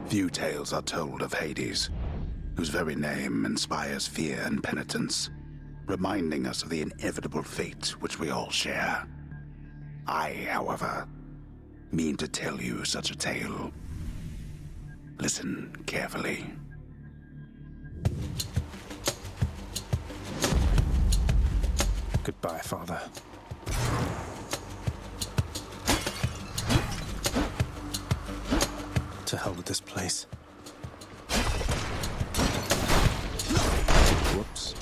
Few tales are told of Hades, whose very name inspires fear and penitence, reminding us of the inevitable fate which we all share. I, however, mean to tell you such a tale. Listen carefully. Goodbye, Father. To hell with this place. Whoops.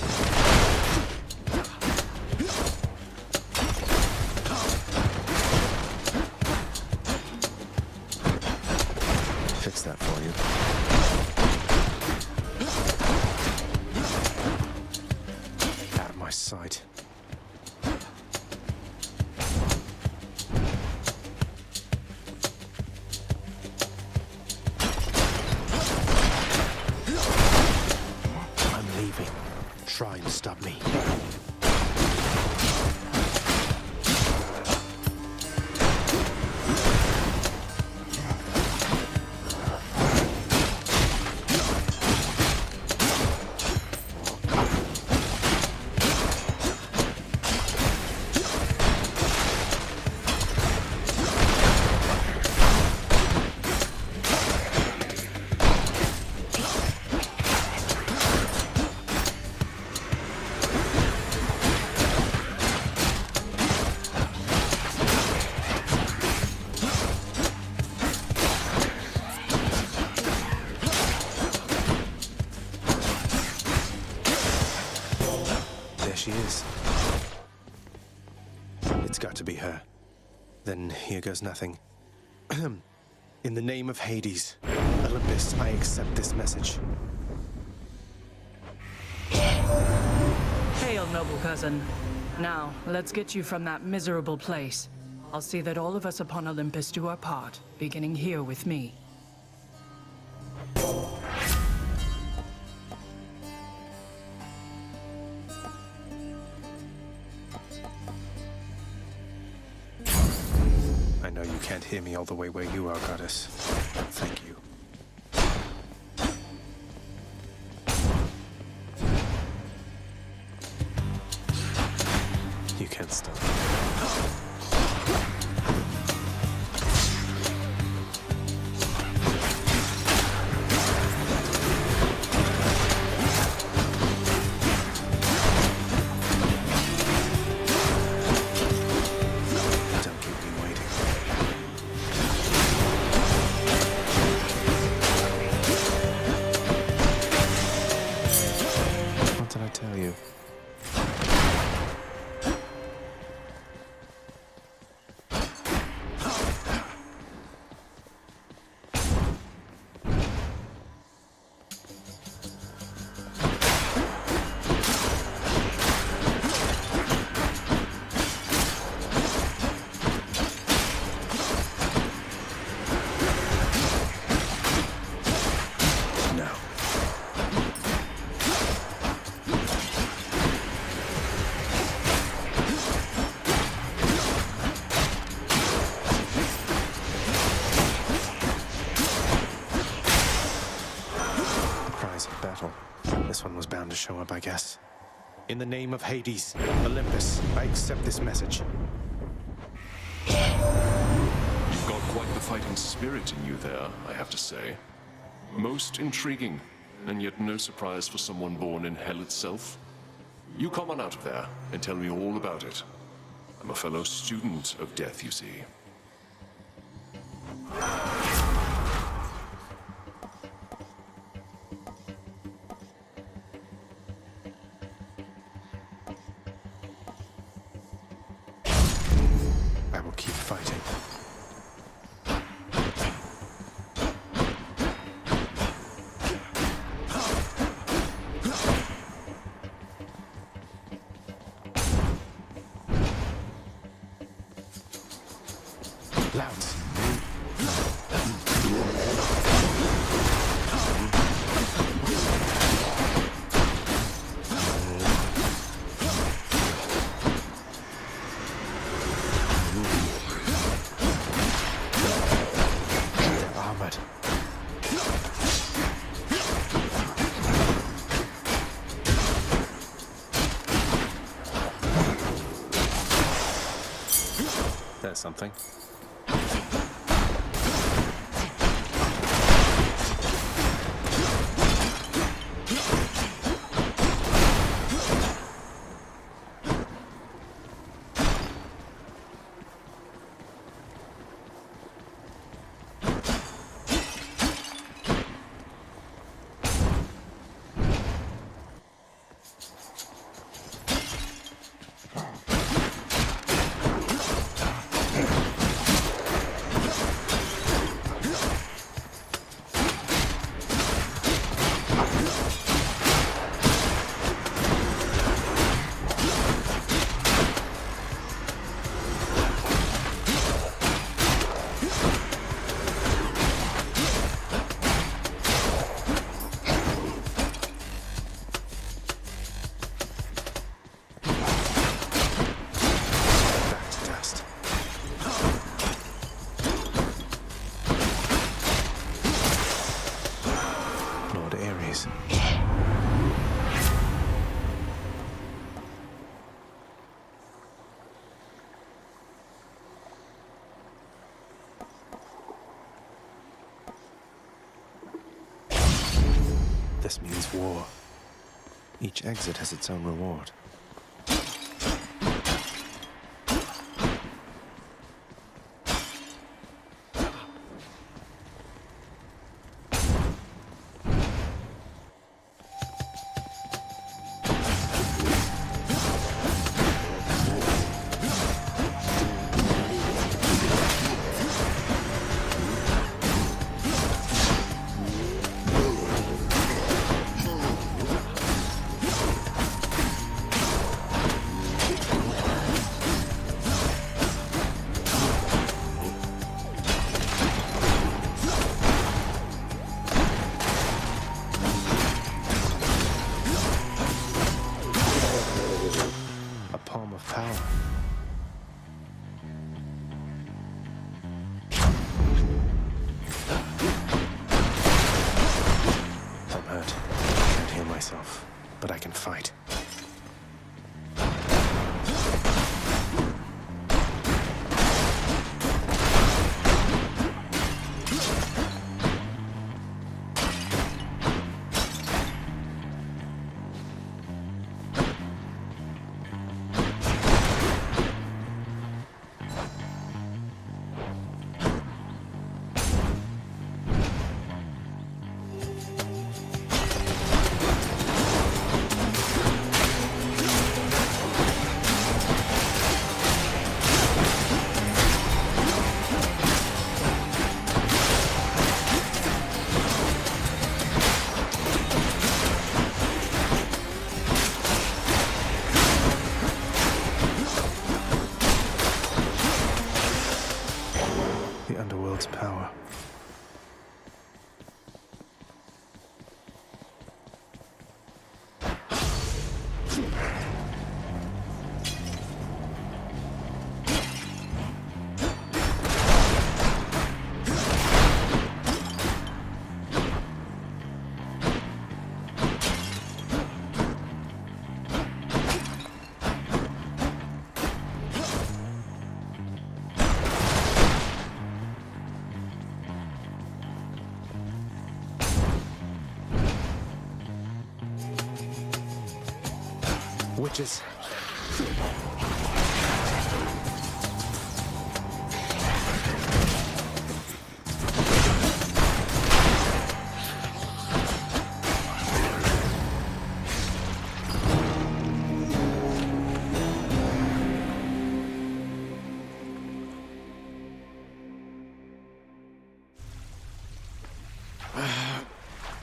Fix that for you. Out of my sight. Try and stop me. She is. It's got to be her. Then here goes nothing. In the name of Hades, Olympus, I accept this message. Hail, noble cousin. Now, let's get you from that miserable place. I'll see that all of us upon Olympus do our part, beginning here with me. I know you can't hear me all the way where you are, Goddess. Thank you. You can't stop me. This one was bound to show up, I guess. In the name of Hades, Olympus, I accept this message. You've got quite the fighting spirit in you there, I have to say. Most intriguing, and yet no surprise for someone born in hell itself. You come on out of there and tell me all about it. I'm a fellow student of death, you see. I will keep fighting. Louds. They're armored. There's something. This means war. Each exit has its own reward. But I can fight. The underworld's power. Witches.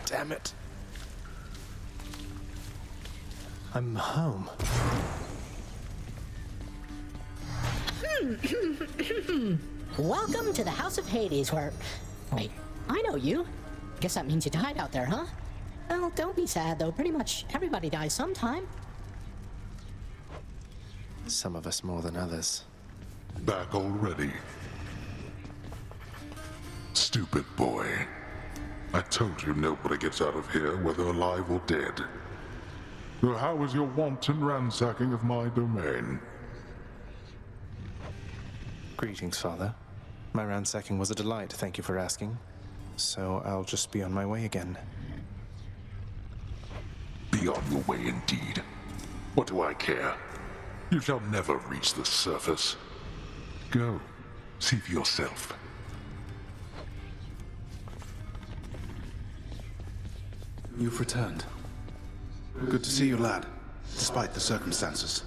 Damn it. I'm home. Welcome to the House of Hades, where... Wait, I know you. Guess that means you died out there, huh? Well, don't be sad, though. Pretty much everybody dies sometime. Some of us more than others. Back already? Stupid boy. I told you nobody gets out of here, whether alive or dead. So how was your wanton ransacking of my domain? Greetings, Father. My ransacking was a delight, thank you for asking. So I'll just be on my way again. Be on your way indeed. What do I care? You shall never reach the surface. Go, see for yourself. You've returned. Good to see you, lad, despite the circumstances.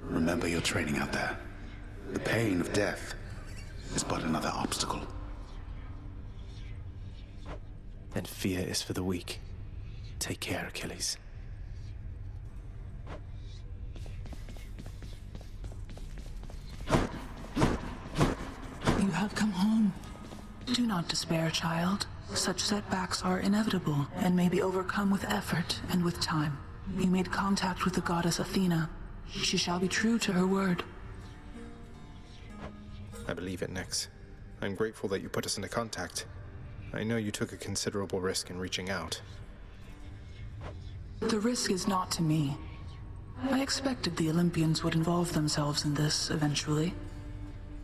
Remember your training out there. The pain of death is but another obstacle. And fear is for the weak. Take care, Achilles. You have come home. Do not despair, child. Such setbacks are inevitable and may be overcome with effort and with time. You made contact with the goddess Athena. She shall be true to her word. I believe it, Nex. I'm grateful that you put us into contact. I know you took a considerable risk in reaching out. The risk is not to me. I expected the Olympians would involve themselves in this eventually.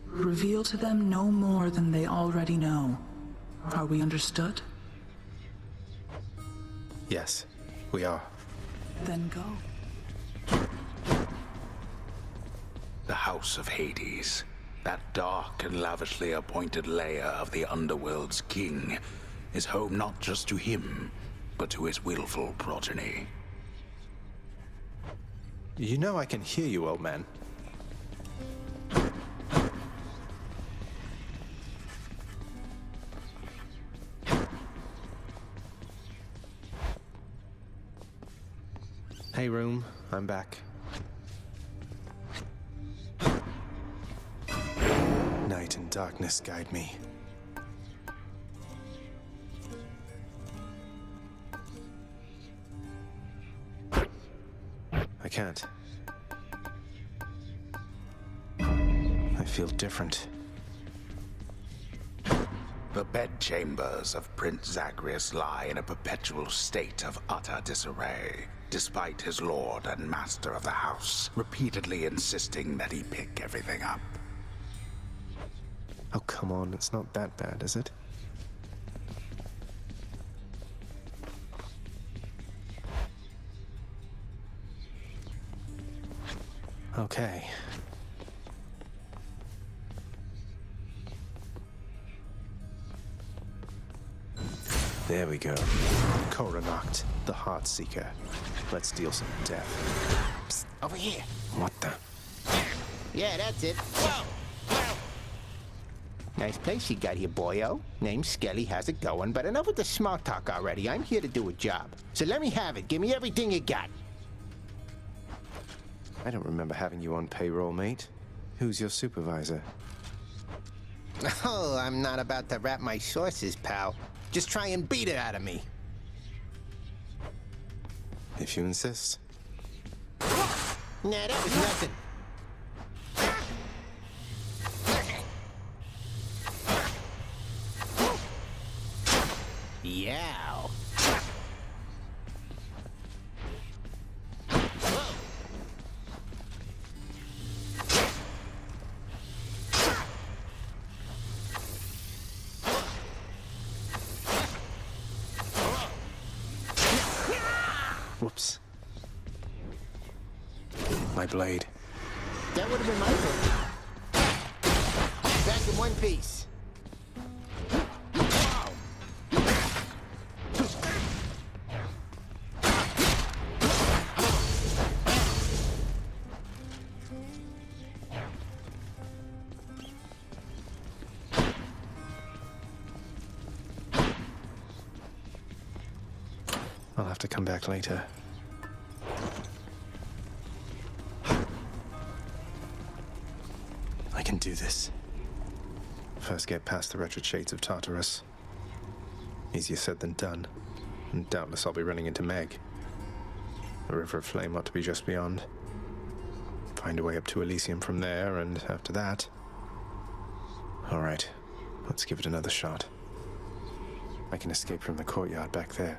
Reveal to them no more than they already know. Are we understood? Yes, we are. Then go. The House of Hades. That dark and lavishly appointed lair of the underworld's king is home not just to him, but to his willful progeny. You know I can hear you, old man. Hey, room. I'm back. Night and darkness guide me. I can't. I feel different. The bedchambers of Prince Zagreus lie in a perpetual state of utter disarray, despite his lord and master of the house repeatedly insisting that he pick everything up. Oh, come on, it's not that bad, is it? Okay. There we go. Coronacht, the Heart Seeker. Let's deal some death. Psst, over here. What the? Yeah, that's it. Whoa! Nice place you got here, boyo. Name's Skelly, how's it going? But enough with the small talk already. I'm here to do a job. So let me have it. Give me everything you got. I don't remember having you on payroll, mate. Who's your supervisor? Oh, I'm not about to wrap my sources, pal. Just try and beat it out of me. If you insist. Nah, that was nothing. Yow. Whoops. My blade. That would have been my fault. Back in one piece. I'll have to come back later. I can do this. First get past the wretched shades of Tartarus. Easier said than done. And doubtless I'll be running into Meg. The River of Flame ought to be just beyond. Find a way up to Elysium from there, and after that... Alright, let's give it another shot. I can escape from the courtyard back there.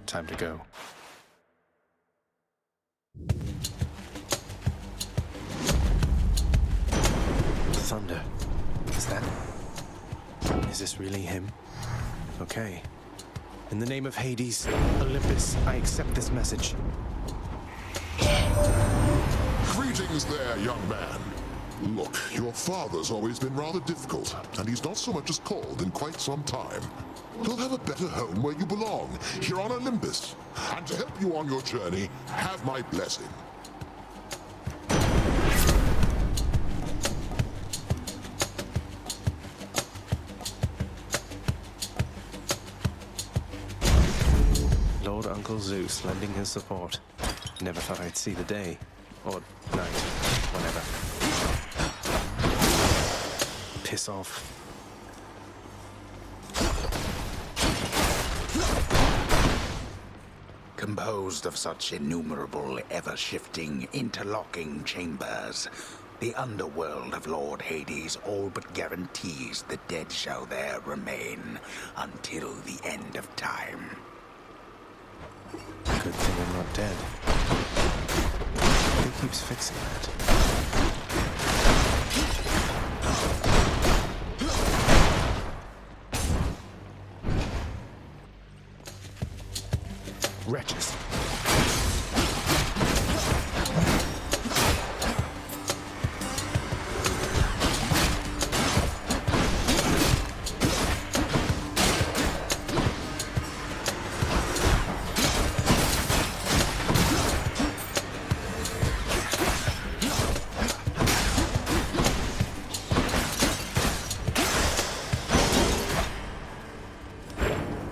Time to go. Thunder. Is this really him? Okay. In the name of Hades, Olympus, I accept this message. Greetings there, young man. Look, your father's always been rather difficult, and he's not so much as called in quite some time. You'll have a better home where you belong, here on Olympus. And to help you on your journey, have my blessing. Lord Uncle Zeus lending his support. Never thought I'd see the day. Or night. Whatever. Piss off. Composed of such innumerable, ever-shifting, interlocking chambers, the underworld of Lord Hades all but guarantees the dead shall there remain until the end of time. Good thing I'm not dead. Who keeps fixing that? Wretches.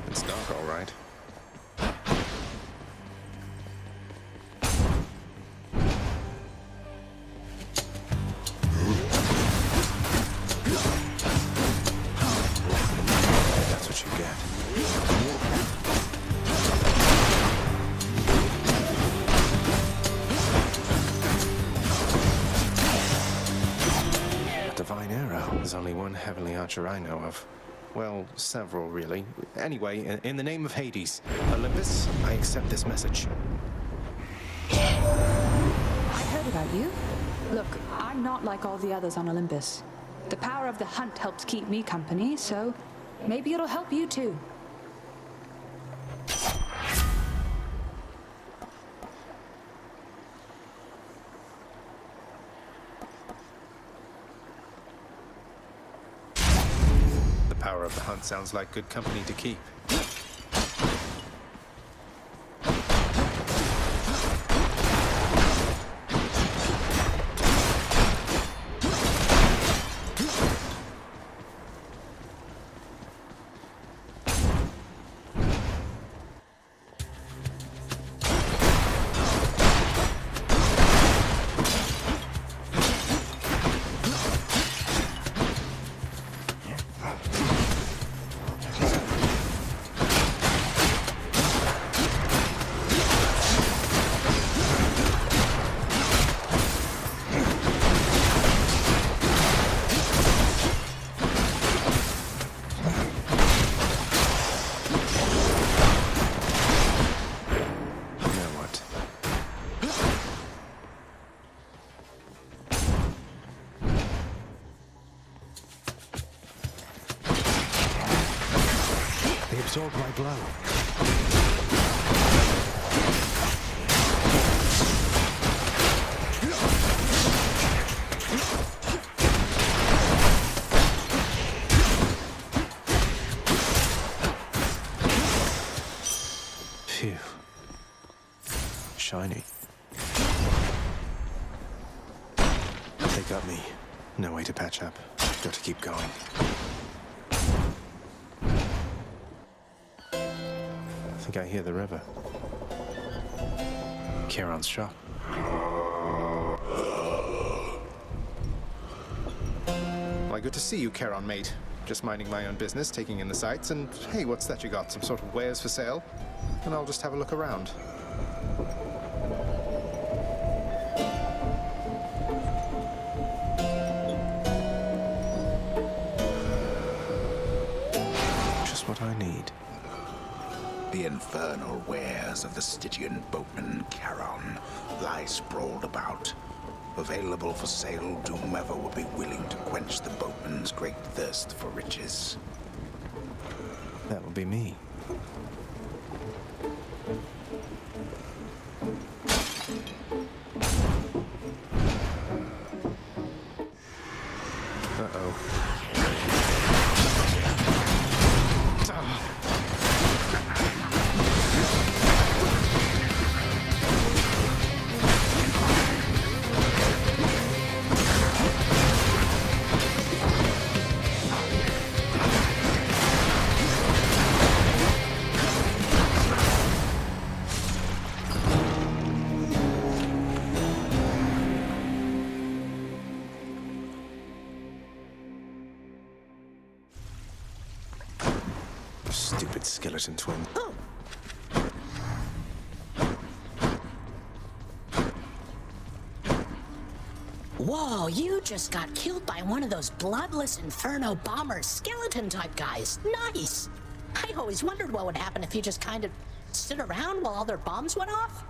It's dark, all right. That's what you get. A divine arrow. There's only one heavenly archer I know of. Well, several, really. Anyway, in the name of Hades, Olympus, I accept this message. I heard about you. Look, I'm not like all the others on Olympus. The power of the hunt helps keep me company, so maybe it'll help you too. The power of the hunt sounds like good company to keep. Absorb my blow. Phew. Shiny. They got me. No way to patch up. Got to keep going. I think I hear the river. Charon's shop. Why, good to see you, Charon, mate. Just minding my own business, taking in the sights, and hey, what's that you got? Some sort of wares for sale? And I'll just have a look around. Just what I need. The infernal wares of the Stygian boatman Charon lie sprawled about, available for sale to whomever would be willing to quench the boatman's great thirst for riches. That will be me. Stupid skeleton twin. Whoa, you just got killed by one of those bloodless inferno bomber skeleton type guys. Nice! I always wondered what would happen if you just kind of stood around while all their bombs went off.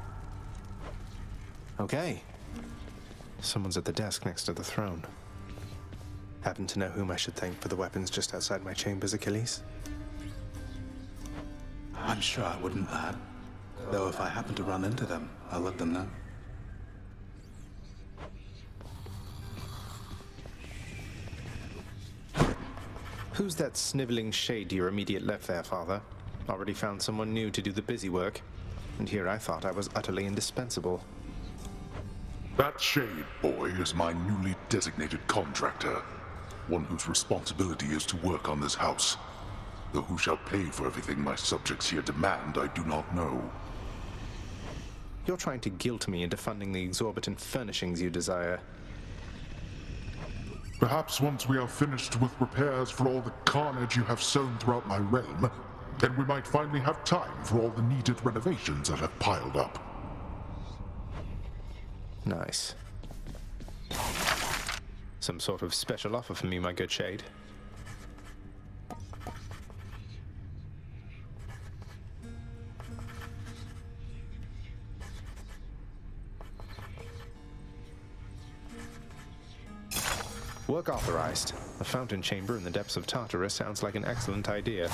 Okay. Someone's at the desk next to the throne. Happen to know whom I should thank for the weapons just outside my chambers, Achilles? I'm sure I wouldn't, lad. Though if I happen to run into them, I'll let them know. Who's that sniveling shade to your immediate left there, Father? Already found someone new to do the busy work. And here I thought I was utterly indispensable. That shade boy is my newly designated contractor. One whose responsibility is to work on this house. Though who shall pay for everything my subjects here demand, I do not know. You're trying to guilt me into funding the exorbitant furnishings you desire. Perhaps once we are finished with repairs for all the carnage you have sown throughout my realm, then we might finally have time for all the needed renovations that have piled up. Nice. Some sort of special offer for me, my good shade. Work authorized. A fountain chamber in the depths of Tartarus sounds like an excellent idea.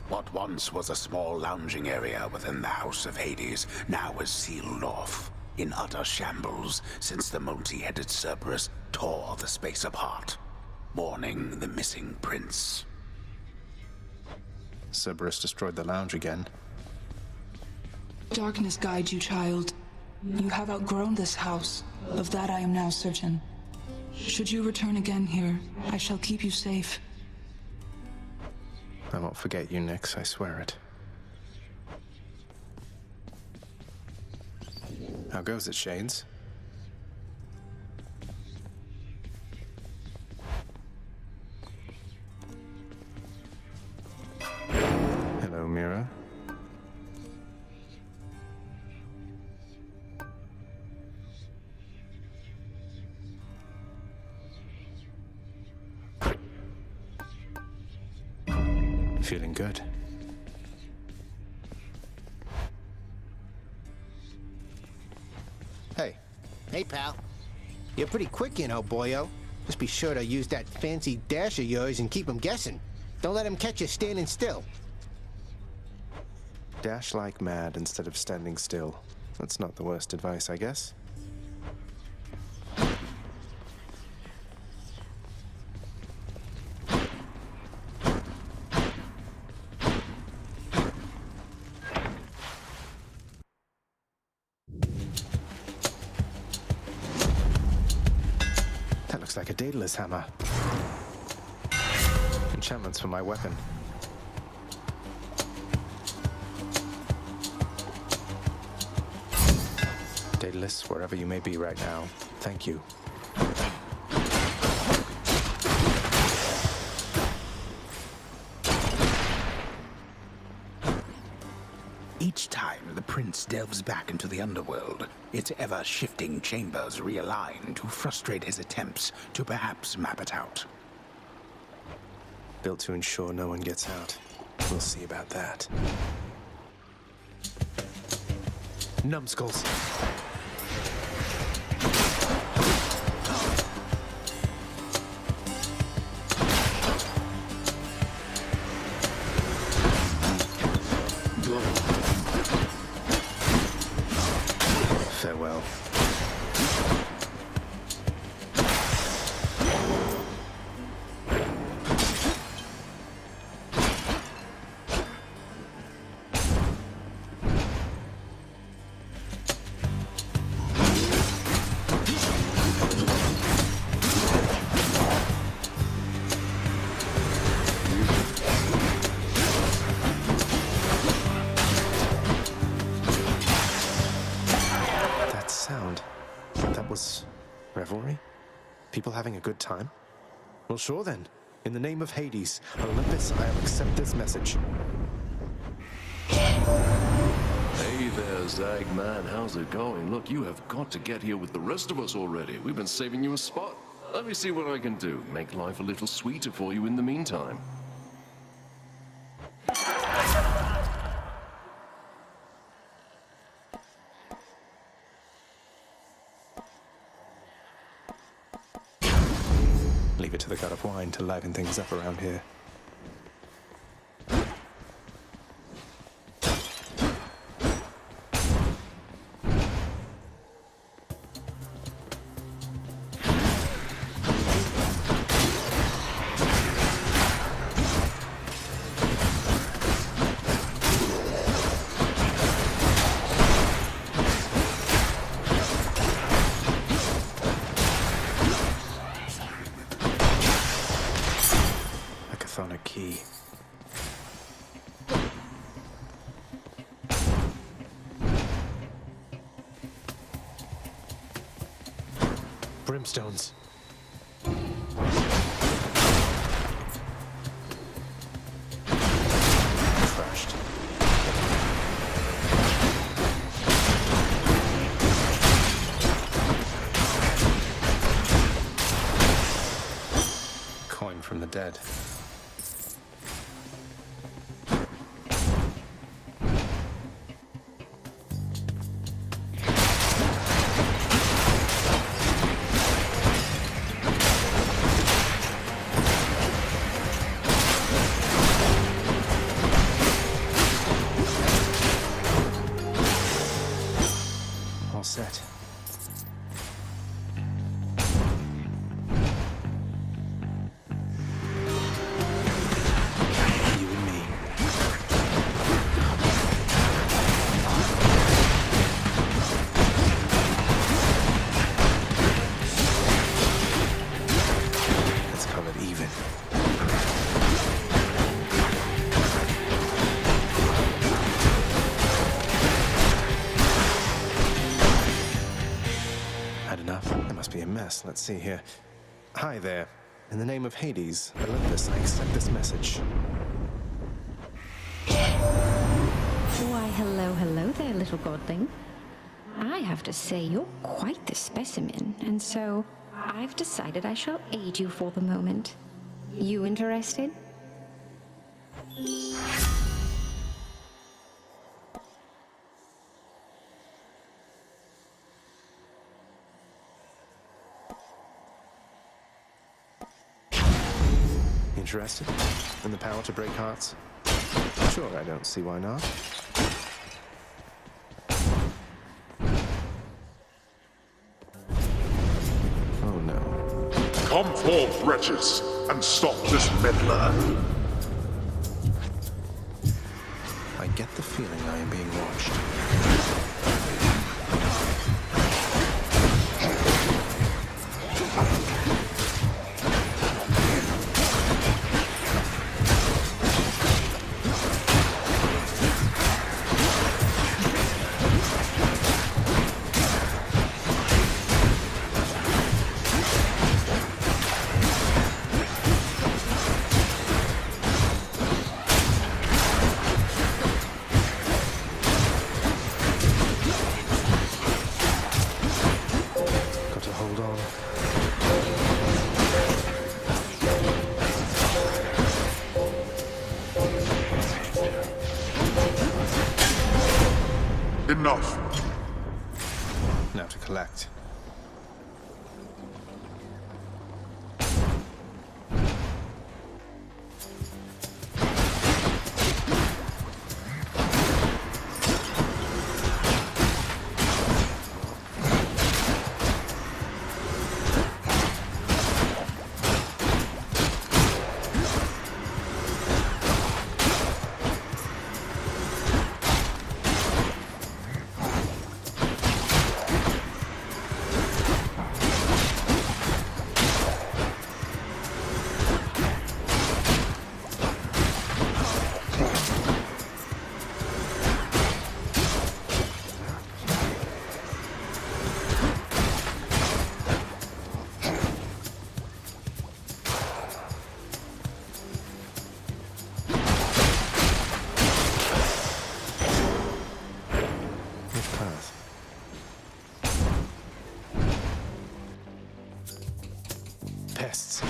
What once was a small lounging area within the House of Hades now is sealed off, in utter shambles since the multi-headed Cerberus tore the space apart, mourning the missing prince. Cerberus destroyed the lounge again. Darkness guide you, child. You have outgrown this house. Of that I am now certain. Should you return again here, I shall keep you safe. I won't forget you, Nyx, I swear it. How goes it, Shades? Hello, Mira. Feeling good. Hey, pal. You're pretty quick, you know, boyo. Just be sure to use that fancy dash of yours and keep 'em guessing. Don't let 'em catch you standing still. Dash like mad instead of standing still. That's not the worst advice, I guess. That looks like a Daedalus hammer. Enchantments for my weapon. Daedalus, wherever you may be right now, thank you. Each time prince delves back into the underworld, its ever-shifting chambers realign to frustrate his attempts to perhaps map it out. Built to ensure no one gets out. We'll see about that. Numbskulls. Farewell. Revelry? People having a good time? Well, sure then. In the name of Hades, Olympus, I'll accept this message. Hey there, Zagman. How's it going? Look, you have got to get here with the rest of us already. We've been saving you a spot. Let me see what I can do. Make life a little sweeter for you in the meantime. Leave it to the god of wine to liven things up around here. Key. Brimstones. Crushed. Coin from the dead. Set. You and me. Let's call it even. Enough. There must be a mess. Let's see here. Hi there. In the name of Hades, Olympus, I accept this message. Why, hello there, little godling. I have to say, you're quite the specimen, and so I've decided I shall aid you for the moment. You interested? Interested in the power to break hearts? Sure, I don't see why not. Oh no. Come forth, wretches, and stop this meddler. I get the feeling I am being watched. Now to collect. Pests.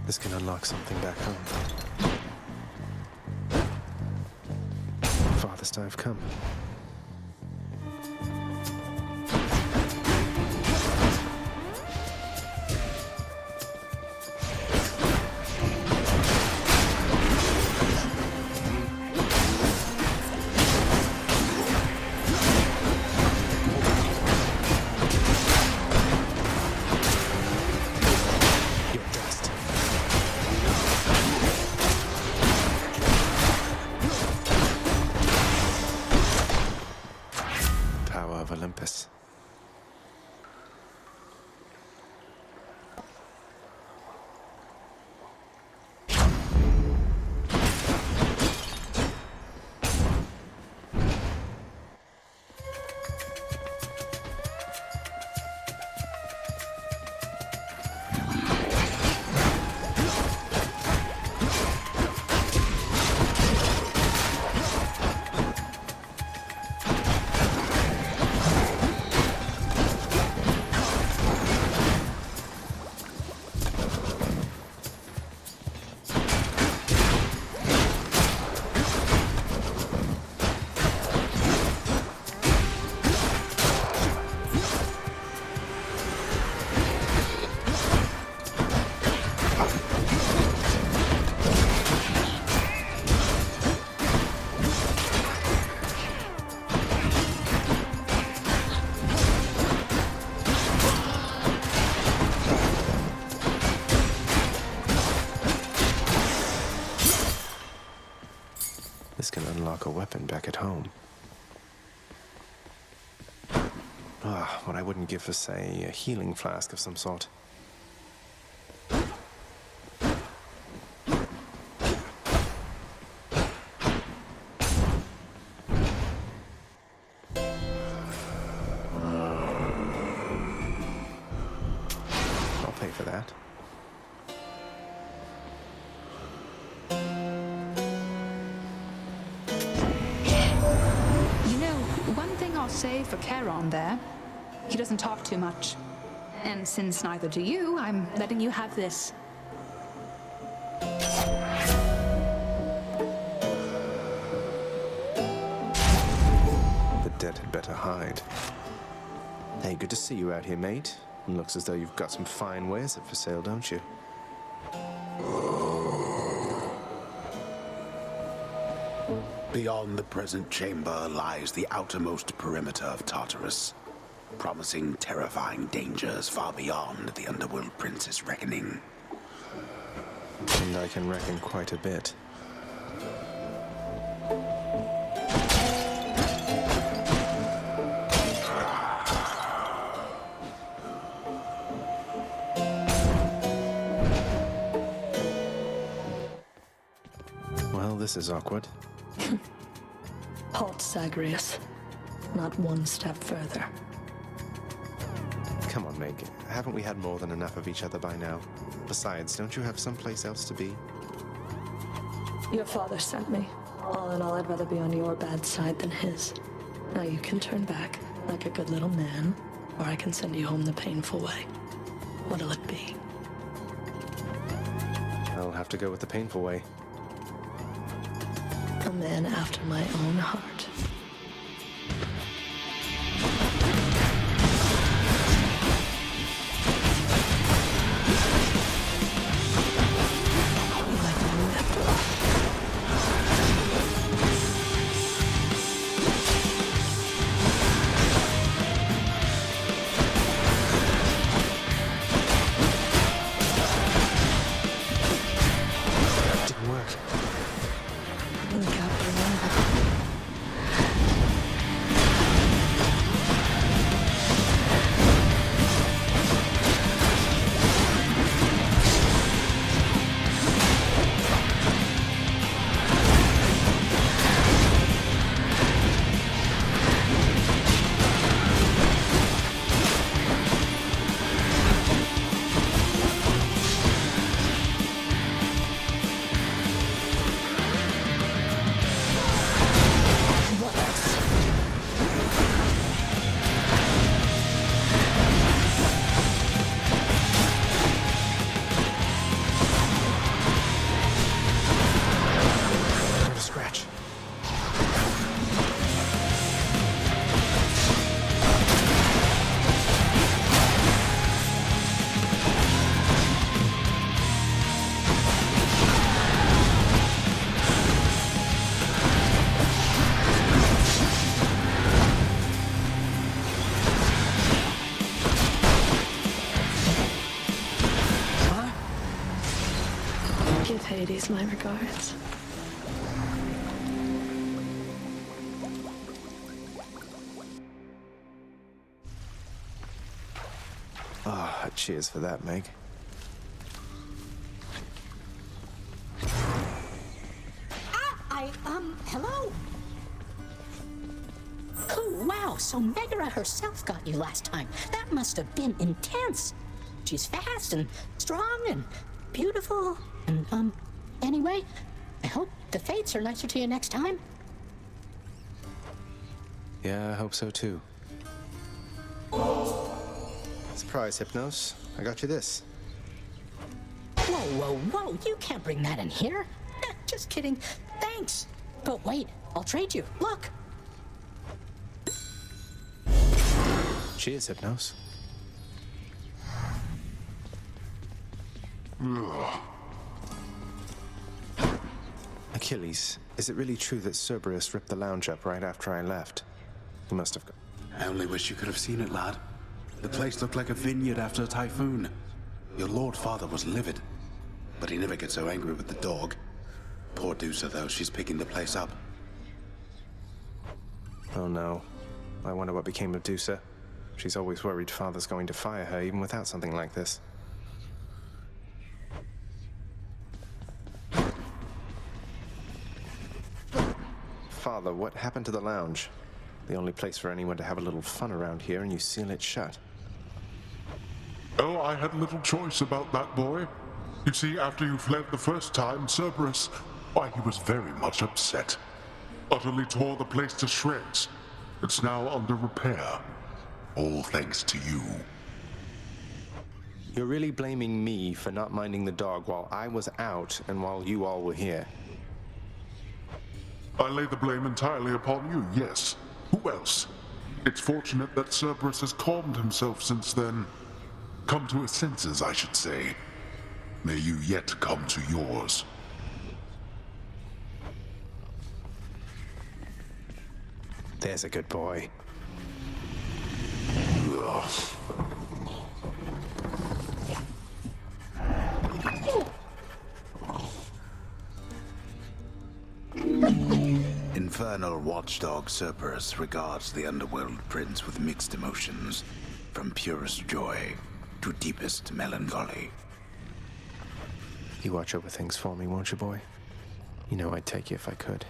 This can unlock something back home. Farthest I've come. Olympus. This can unlock a weapon back at home. What I wouldn't give for, say, a healing flask of some sort. I'll pay for that. Say for Charon there. He doesn't talk too much. And since neither do you, I'm letting you have this. The dead had better hide. Hey, good to see you out here, mate. Looks as though you've got some fine wares up for sale, don't you? Beyond the present chamber lies the outermost perimeter of Tartarus, promising terrifying dangers far beyond the Underworld Prince's reckoning. And I can reckon quite a bit. Well, this is awkward. Halt, Zagreus. Not one step further. Come on, Meg. Haven't we had more than enough of each other by now? Besides, don't you have someplace else to be? Your father sent me. All in all, I'd rather be on your bad side than his. Now you can turn back, like a good little man, or I can send you home the painful way. What'll it be? I'll have to go with the painful way. A man after my own heart. Give Hades my regards. Ah, cheers for that, Meg. Hello? Oh, wow, so Megara herself got you last time. That must have been intense. She's fast and strong and beautiful. And, anyway, I hope the fates are nicer to you next time. Yeah, I hope so too. Surprise, Hypnos. I got you this. Whoa, you can't bring that in here. Just kidding. Thanks. But wait, I'll trade you. Look. Cheers, Hypnos. Achilles, is it really true that Cerberus ripped the lounge up right after I left? He must have... I only wish you could have seen it, lad. The place looked like a vineyard after a typhoon. Your Lord Father was livid, but he never gets so angry with the dog. Poor Dusa, though, she's picking the place up. Oh no. I wonder what became of Dusa. She's always worried Father's going to fire her, even without something like this. Father, what happened to the lounge? The only place for anyone to have a little fun around here, and you seal it shut. Oh, I had little choice about that, boy. You see, after you fled the first time, Cerberus, why, he was very much upset. Utterly tore the place to shreds. It's now under repair. All thanks to you. You're really blaming me for not minding the dog while I was out and while you all were here. I lay the blame entirely upon you, yes. Who else? It's fortunate that Cerberus has calmed himself since then. Come to his senses, I should say. May you yet come to yours. There's a good boy. Infernal watchdog Cerberus regards the underworld prince with mixed emotions, from purest joy to deepest melancholy. You watch over things for me, won't you, boy? You know I'd take you if I could.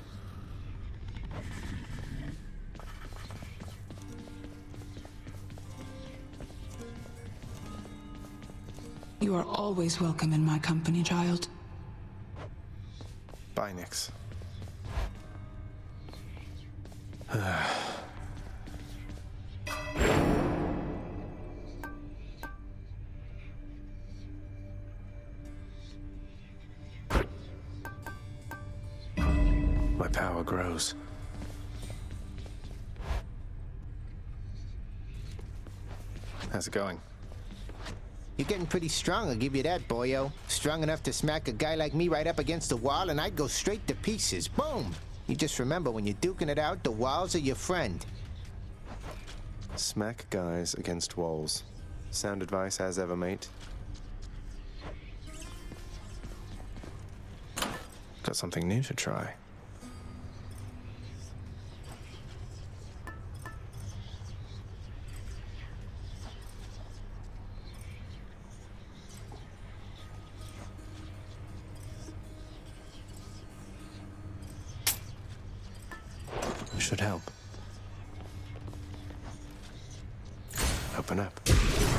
You are always welcome in my company, child. Bye, Nix. My power grows. How's it going? You're getting pretty strong, I'll give you that, boyo. Strong enough to smack a guy like me right up against the wall and I'd go straight to pieces. Boom! You just remember, when you're duking it out, the walls are your friend. Smack guys against walls. Sound advice as ever, mate. Got something new to try. Should help. Open up.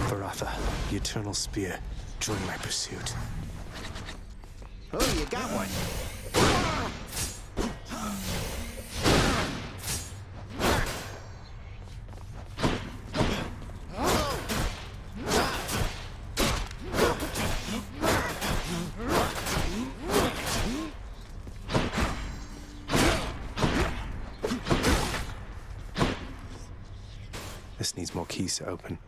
Baratha, the Eternal Spear. Join my pursuit. Oh, you got one. This needs more keys to open.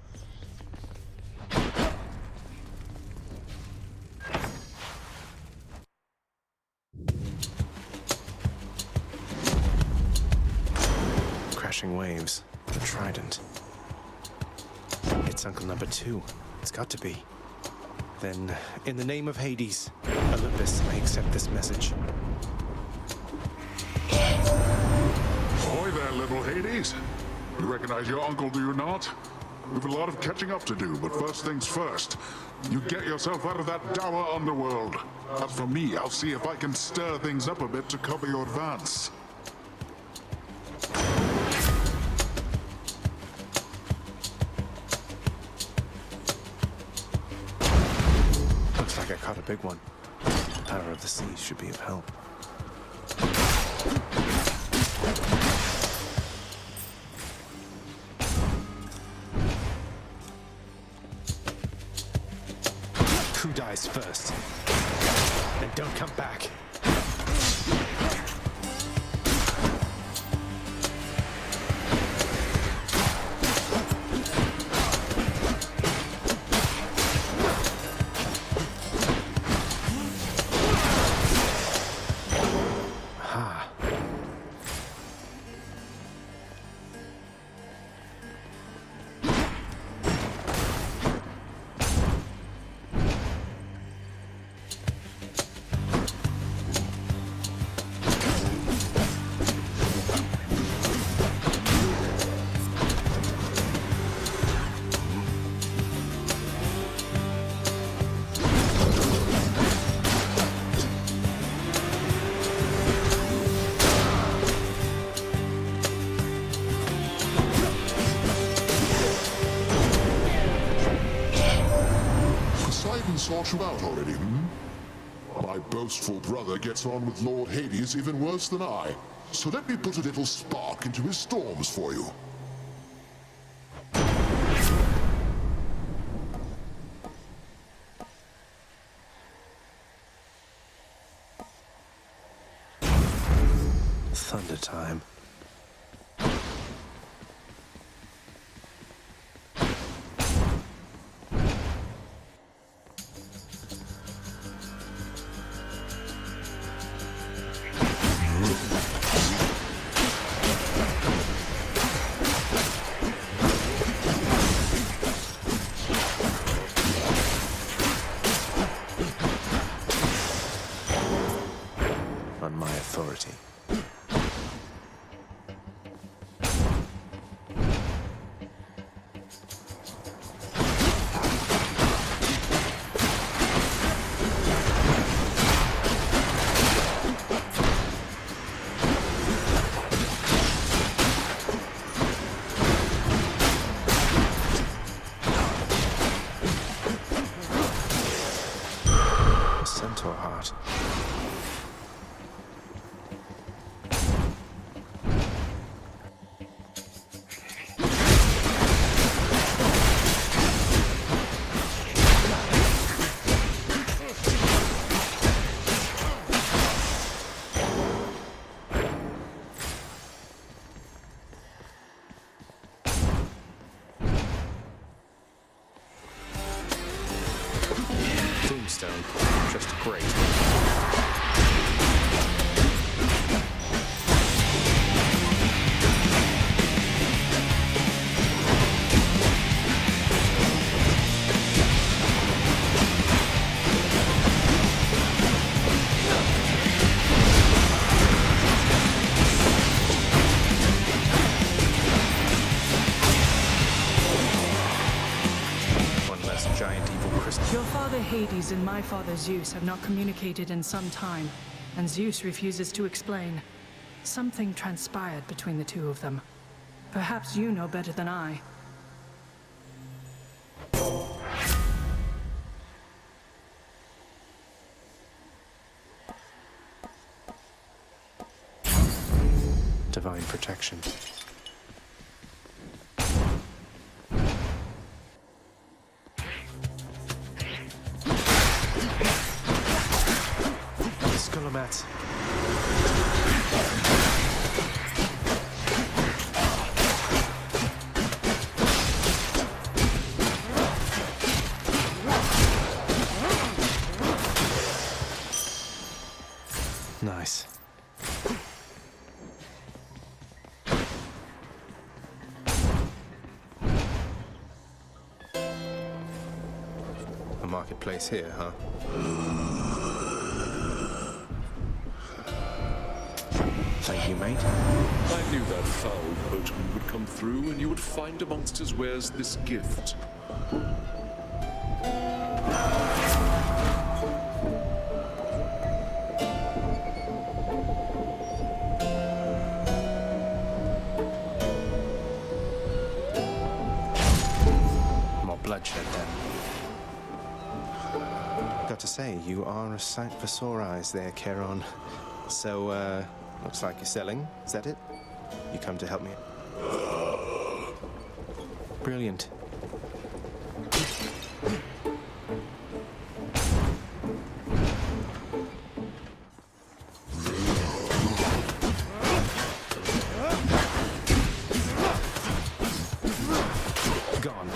Crashing waves. The trident. It's Uncle Number 2. It's got to be. Then, in the name of Hades, Olympus may accept this message. Ahoy there, little Hades. You recognize your uncle, do you not? We've a lot of catching up to do, but first things first. You get yourself out of that dour underworld. As for me, I'll see if I can stir things up a bit to cover your advance. Looks like I caught a big one. The power of the sea should be of help. Who dies first? And don't come back. Sort you out already, My boastful brother gets on with Lord Hades even worse than I. So let me put a little spark into his storms for you. Thunder time. On my authority. A centaur heart. Hades and my father Zeus have not communicated in some time, and Zeus refuses to explain. Something transpired between the two of them. Perhaps you know better than I. Divine protection. Skullamat. Nice. A marketplace here, huh? Thank you, mate. I knew that foul boatman would come through, and you would find amongst his wares this gift. More bloodshed, then. Got to say, you are a sight for sore eyes there, Charon. So, looks like you're selling. Is that it? You come to help me? Brilliant. Gone.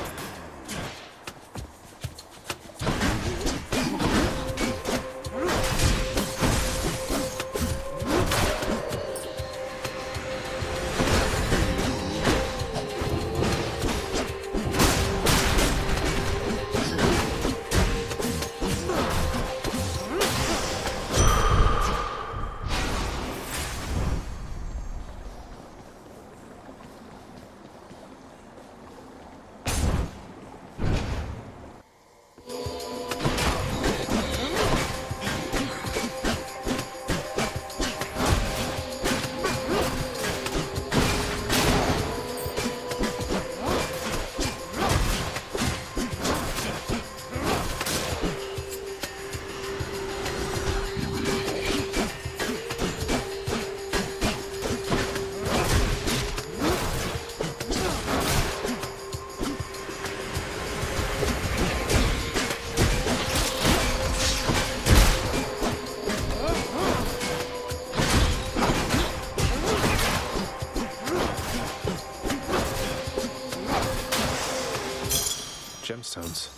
Gemstones.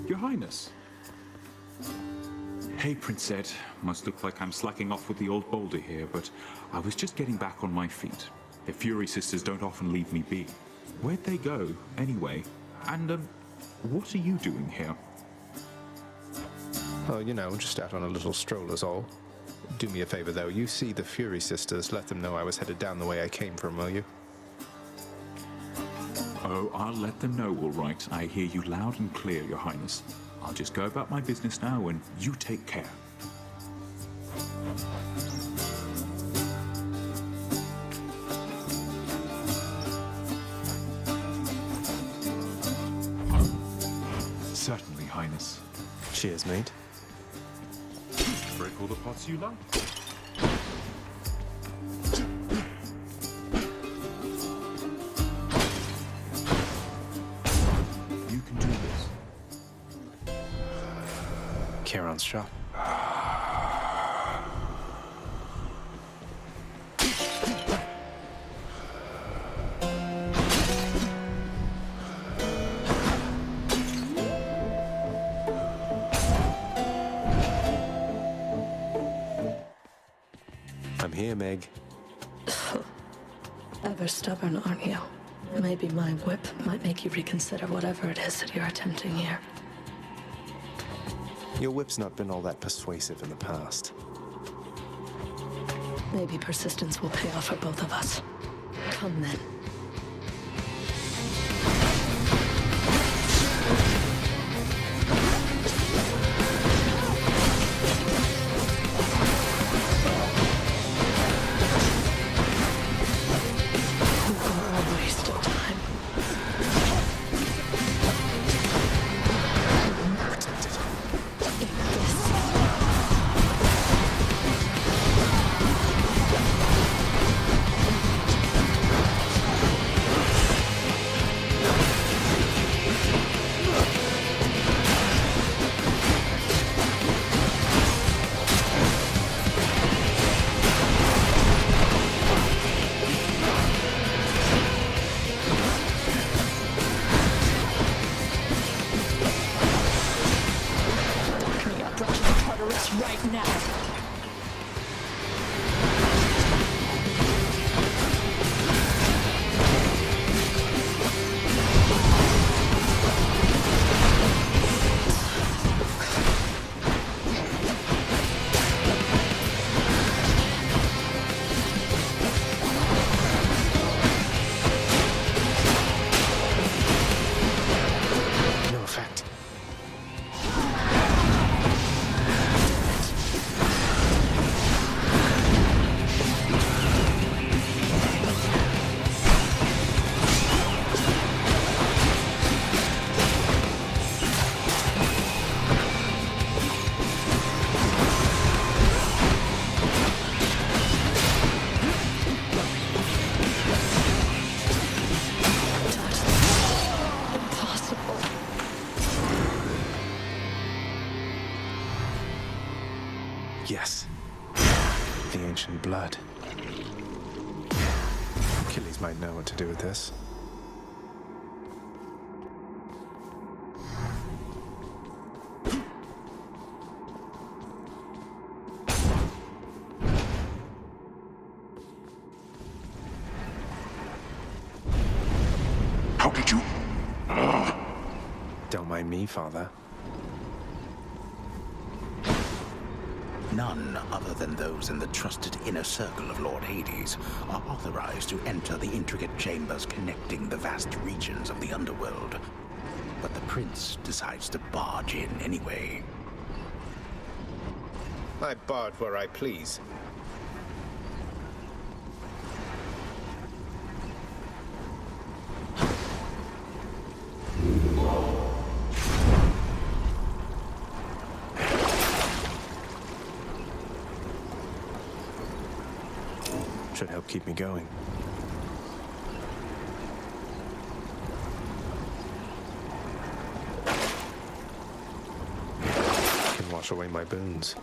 Your Highness. Hey, Prince Ed. Must look like I'm slacking off with the old boulder here, but I was just getting back on my feet. The Fury Sisters don't often leave me be. Where'd they go, anyway? And, what are you doing here? Oh, you know, just out on a little stroll is all. Do me a favor, though. You see the Fury Sisters, let them know I was headed down the way I came from, will you? Oh, I'll let them know, all right. I hear you loud and clear, Your Highness. I'll just go about my business now, and you take care. Certainly, Highness. Cheers, mate. Break all the pots you like. You can do this. Charon's shop. I'm here, Meg. Ever stubborn, aren't you? Maybe my whip might make you reconsider whatever it is that you're attempting here. Your whip's not been all that persuasive in the past. Maybe persistence will pay off for both of us. Come then. Yes. The ancient blood. Achilles might know what to do with this. How did you? Don't mind me, Father. None other than those in the trusted inner circle of Lord Hades are authorized to enter the intricate chambers connecting the vast regions of the underworld. But the prince decides to barge in anyway. I barge where I please. Should help keep me going. Can wash away my boons.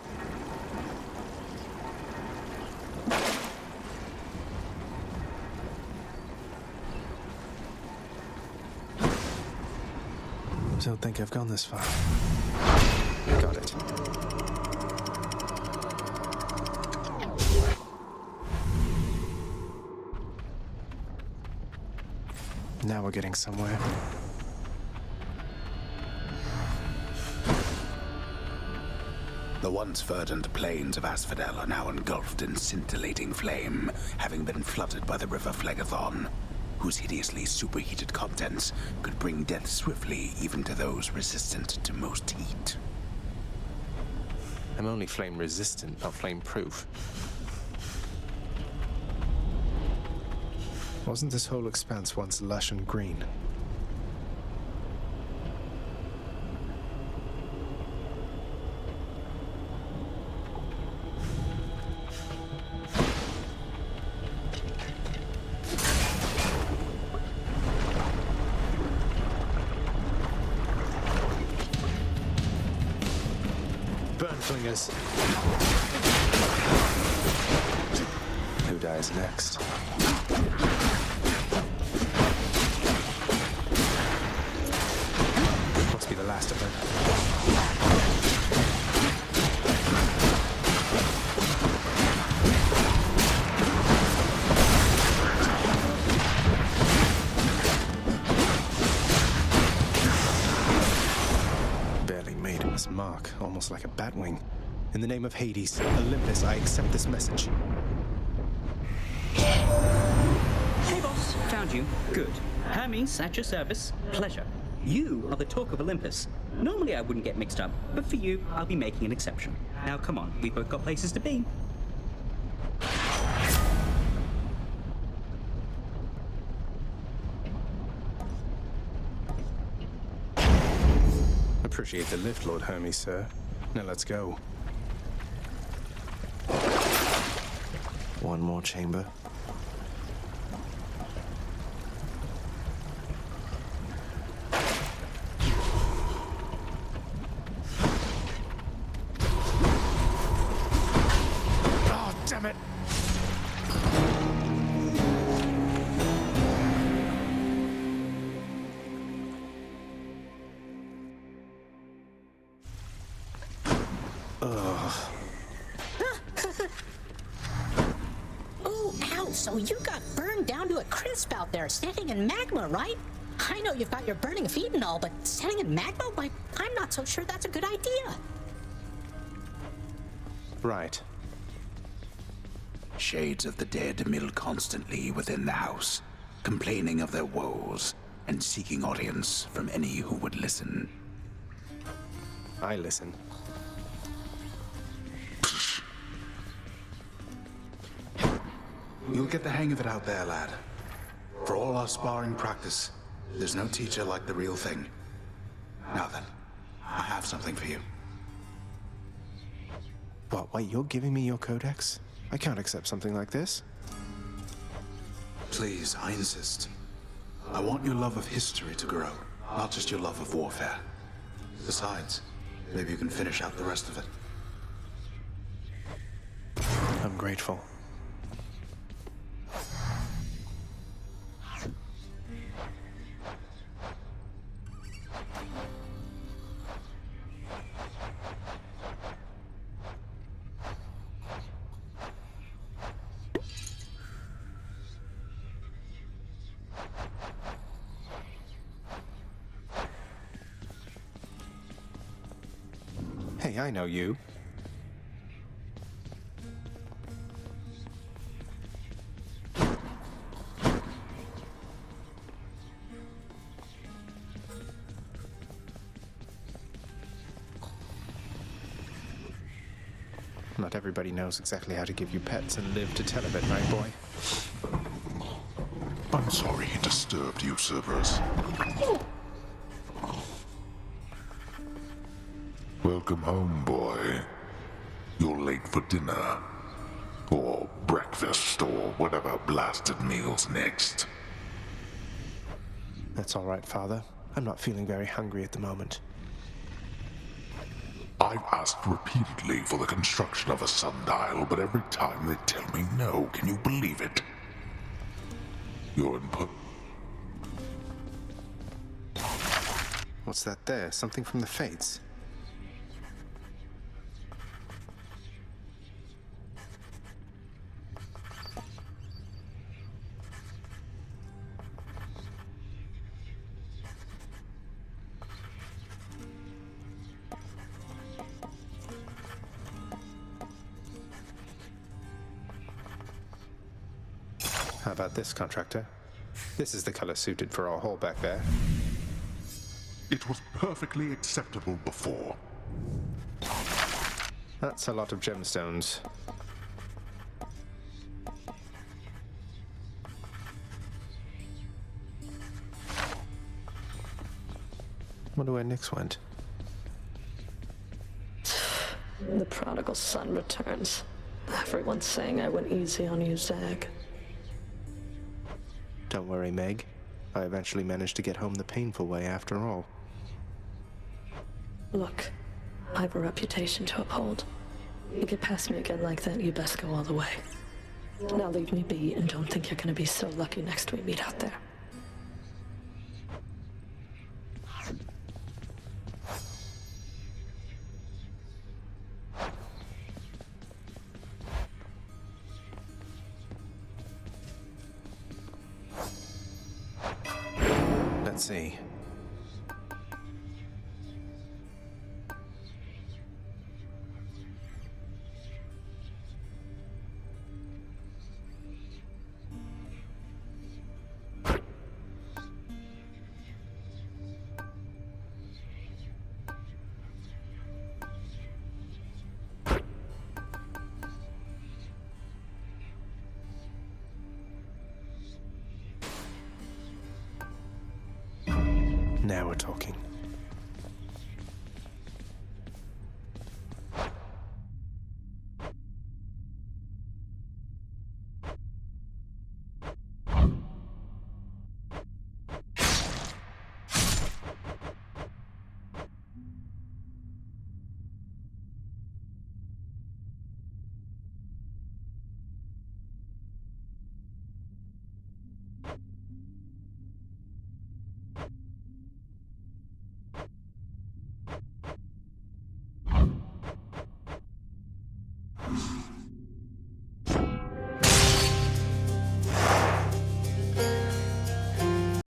Don't think I've gone this far. Got it. Now we're getting somewhere. The once verdant plains of Asphodel are now engulfed in scintillating flame, having been flooded by the river Phlegethon, whose hideously superheated contents could bring death swiftly even to those resistant to most heat. I'm only flame resistant, not flame proof. Wasn't this whole expanse once lush and green? Burn flingers. Who dies next? Must be the last of them. Barely made his mark, almost like a batwing. In the name of Hades, Olympus, I accept this message. Hey boss, found you. Good. Hermes, at your service. Pleasure. You are the talk of Olympus. Normally I wouldn't get mixed up, but for you, I'll be making an exception. Now come on, we've both got places to be. Appreciate the lift, Lord Hermes, sir. Now let's go. One more chamber. Oh, damn it! Oh, ow, so you got burned down to a crisp out there, standing in magma, right? I know you've got your burning feet and all, but standing in magma? Why, I'm not so sure that's a good idea. Right. Shades of the dead mill constantly within the house, complaining of their woes and seeking audience from any who would listen. I listen. You'll get the hang of it out there, lad. For all our sparring practice, there's no teacher like the real thing. Now then, I have something for you. What, wait, you're giving me your codex? I can't accept something like this. Please, I insist. I want your love of history to grow, not just your love of warfare. Besides, maybe you can finish out the rest of it. I'm grateful. Hey, I know you. Not everybody knows exactly how to give you pets and live to tell of it, right, boy? I'm sorry he disturbed you, Cerberus. Welcome home, boy. You're late for dinner. Or breakfast, or whatever blasted meal's next. That's all right, Father. I'm not feeling very hungry at the moment. I've asked repeatedly for the construction of a sundial, but every time they tell me no. Can you believe it? Your input. What's that there? Something from the Fates? How about this, contractor? This is the color suited for our hall back there. It was perfectly acceptable before. That's a lot of gemstones. Wonder where Nyx went. The prodigal son returns. Everyone's saying I went easy on you, Zag. Don't worry, Meg. I eventually managed to get home the painful way after all. Look, I have a reputation to uphold. You get past me again like that, you best go all the way. Now leave me be and don't think you're gonna be so lucky next we meet out there. Let's see. Now we're talking.